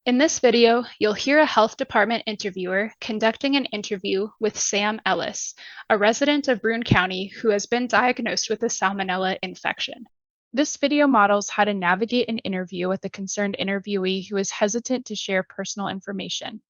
In this video, you'll hear a health department interviewer conducting an interview with Sam Ellis, a resident of Broome County who has been diagnosed with a salmonella infection. This video models how to navigate an interview with a concerned interviewee who is hesitant to share personal information.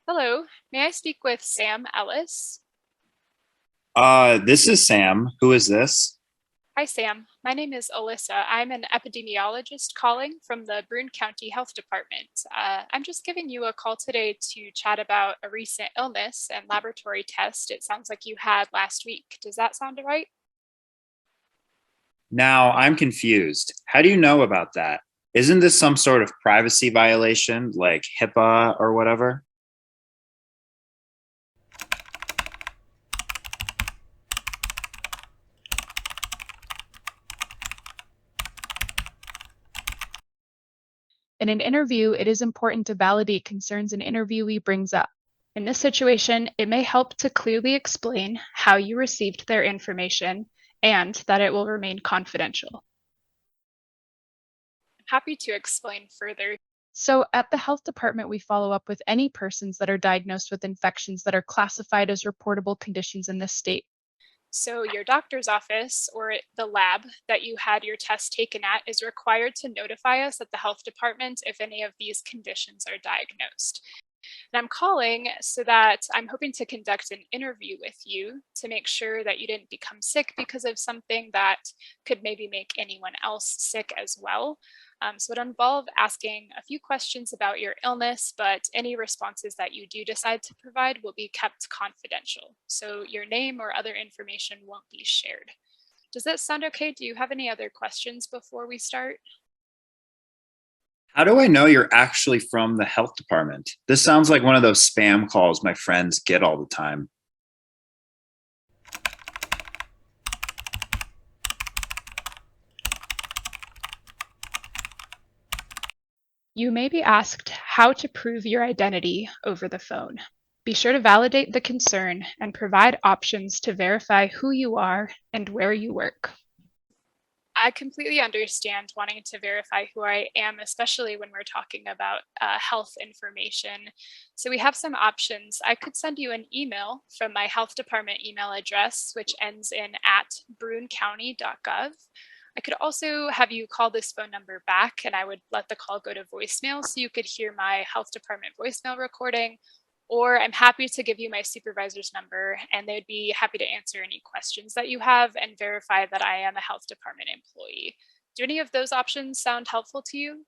Hello, may I speak with Sam Ellis? This is Sam. Who is this? Hi, Sam. My name is Alyssa. I'm an epidemiologist calling from the Broome County Health Department. I'm just giving you a call today to chat about a recent illness and laboratory test it sounds like you had last week. Does that sound right? Now, I'm confused. How do you know about that? Isn't this some sort of privacy violation, like HIPAA or whatever? In an interview, it is important to validate concerns an interviewee brings up. In this situation, it may help to clearly explain how you received their information and that it will remain confidential. I'm happy to explain further. So, at the health department, we follow up with any persons that are diagnosed with infections that are classified as reportable conditions in this state. So, your doctor's office or the lab that you had your test taken at is required to notify us at the health department if any of these conditions are diagnosed. And I'm calling so that I'm hoping to conduct an interview with you to make sure that you didn't become sick because of something that could maybe make anyone else sick as well. So it involve asking a few questions about your illness, but any responses that you do decide to provide will be kept confidential. So your name or other information won't be shared. Does that sound okay? Do you have any other questions before we start? How do I know you're actually from the health department? This sounds like one of those spam calls my friends get all the time. You may be asked how to prove your identity over the phone. Be sure to validate the concern and provide options to verify who you are and where you work. I completely understand wanting to verify who I am, especially when we're talking about health information. So we have some options. I could send you an email from my health department email address, which ends in at brunecounty.gov. I could also have you call this phone number back and I would let the call go to voicemail so you could hear my health department voicemail recording. Or I'm happy to give you my supervisor's number and they'd be happy to answer any questions that you have and verify that I am a health department employee. Do any of those options sound helpful to you?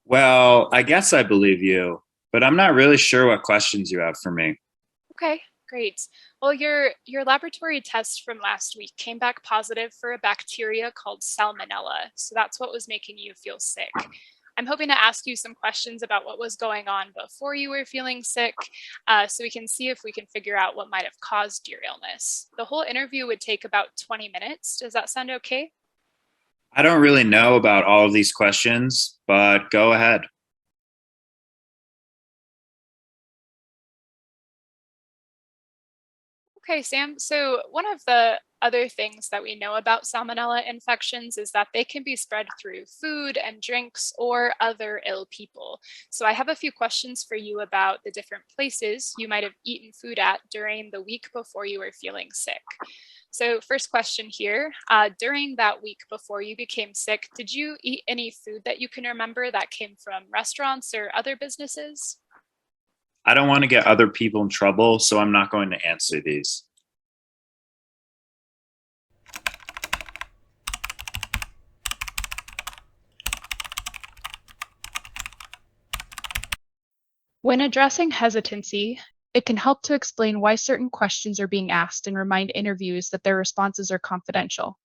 Well, I guess I believe you, but I'm not really sure what questions you have for me. Okay, great. Well, your laboratory test from last week came back positive for a bacteria called salmonella. So that's what was making you feel sick. I'm hoping to ask you some questions about what was going on before you were feeling sick, so we can see if we can figure out what might have caused your illness. The whole interview would take about 20 minutes. Does that sound okay? I don't really know about all of these questions, but go ahead. Okay, Sam. So, one of the other things that we know about salmonella infections is that they can be spread through food and drinks or other ill people. So, I have a few questions for you about the different places you might have eaten food at during the week before you were feeling sick. So, first question here, during that week before you became sick, did you eat any food that you can remember that came from restaurants or other businesses? I don't want to get other people in trouble, so I'm not going to answer these. When addressing hesitancy, it can help to explain why certain questions are being asked and remind interviews that their responses are confidential.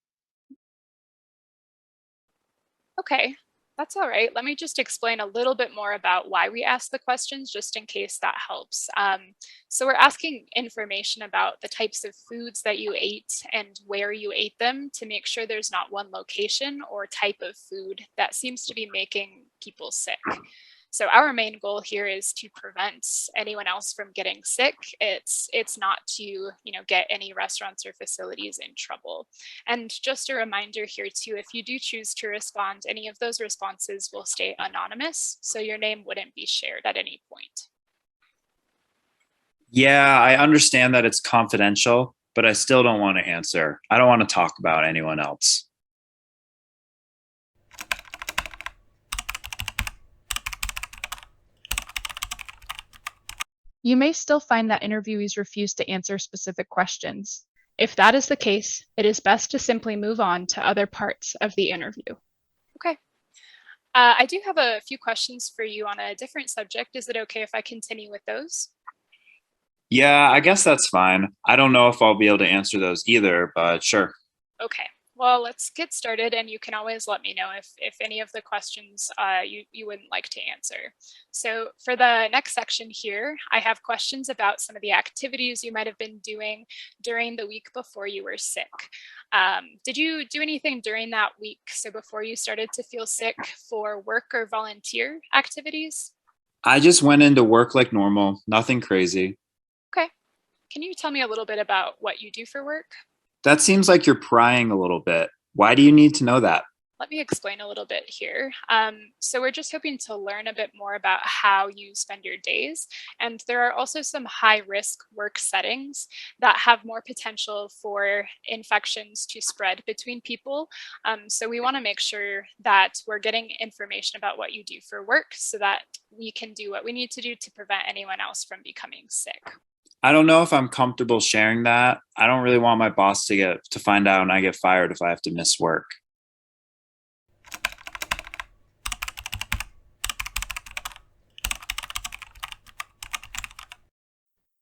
Okay, that's all right. Let me just explain a little bit more about why we ask the questions, just in case that helps. So, we're asking information about the types of foods that you ate and where you ate them to make sure there's not one location or type of food that seems to be making people sick. So our main goal here is to prevent anyone else from getting sick. It's not to, get any restaurants or facilities in trouble. And just a reminder here too, if you do choose to respond, any of those responses will stay anonymous, so your name wouldn't be shared at any point. Yeah, I understand that it's confidential, but I still don't want to answer. I don't want to talk about anyone else. You may still find that interviewees refuse to answer specific questions. If that is the case, it is best to simply move on to other parts of the interview. Okay. I do have a few questions for you on a different subject. Is it okay if I continue with those? Yeah, I guess that's fine. I don't know if I'll be able to answer those either, but sure. Okay. Well, let's get started, and you can always let me know if any of the questions you wouldn't like to answer. So for the next section here, I have questions about some of the activities you might have been doing during the week before you were sick. Did you do anything during that week, so before you started to feel sick, for work or volunteer activities? I just went into work like normal, nothing crazy. Okay. Can you tell me a little bit about what you do for work? That seems like you're prying a little bit. Why do you need to know that? Let me explain a little bit here. So we're just hoping to learn a bit more about how you spend your days. And there are also some high risk work settings that have more potential for infections to spread between people. So we want to make sure that we're getting information about what you do for work so that we can do what we need to do to prevent anyone else from becoming sick. I don't know if I'm comfortable sharing that. I don't really want my boss to find out and I get fired if I have to miss work.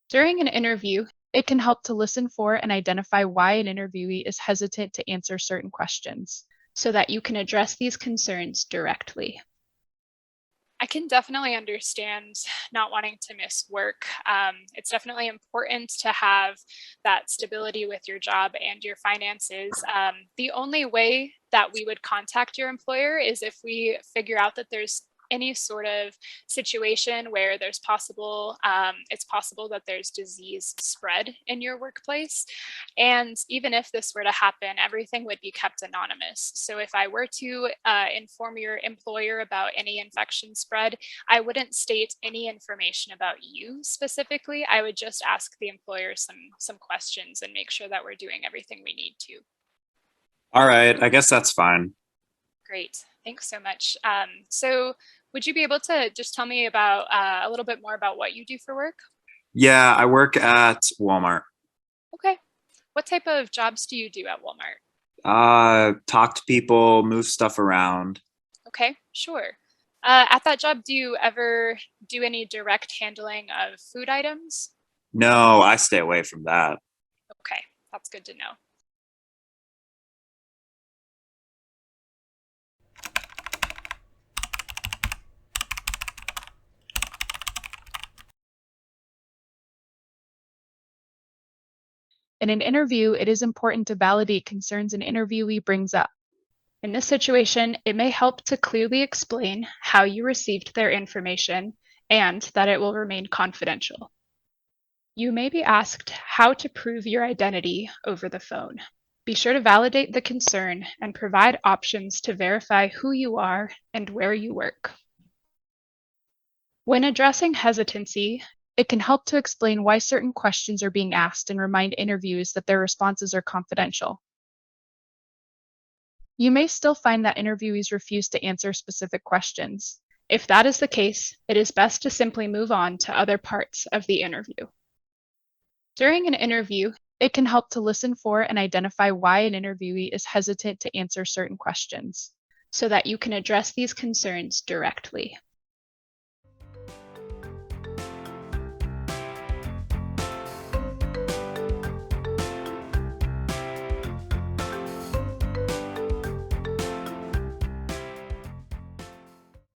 During an interview, it can help to listen for and identify why an interviewee is hesitant to answer certain questions so that you can address these concerns directly. I can definitely understand not wanting to miss work. It's definitely important to have that stability with your job and your finances. The only way that we would contact your employer is if we figure out that there's any sort of situation where it's possible that there's disease spread in your workplace. And even if this were to happen, everything would be kept anonymous. So if I were to inform your employer about any infection spread, I wouldn't state any information about you specifically. I would just ask the employer some questions and make sure that we're doing everything we need to. All right, I guess that's fine. Great. Thanks so much. So would you be able to just tell me about a little bit more about what you do for work? Yeah, I work at Walmart. Okay. What type of jobs do you do at Walmart? Talk to people, move stuff around. Okay, sure. At that job, do you ever do any direct handling of food items? No, I stay away from that. Okay, that's good to know. In an interview, it is important to validate concerns an interviewee brings up. In this situation, it may help to clearly explain how you received their information and that it will remain confidential. You may be asked how to prove your identity over the phone. Be sure to validate the concern and provide options to verify who you are and where you work. When addressing hesitancy, it can help to explain why certain questions are being asked and remind interviewees that their responses are confidential. You may still find that interviewees refuse to answer specific questions. If that is the case, it is best to simply move on to other parts of the interview. During an interview, it can help to listen for and identify why an interviewee is hesitant to answer certain questions so that you can address these concerns directly.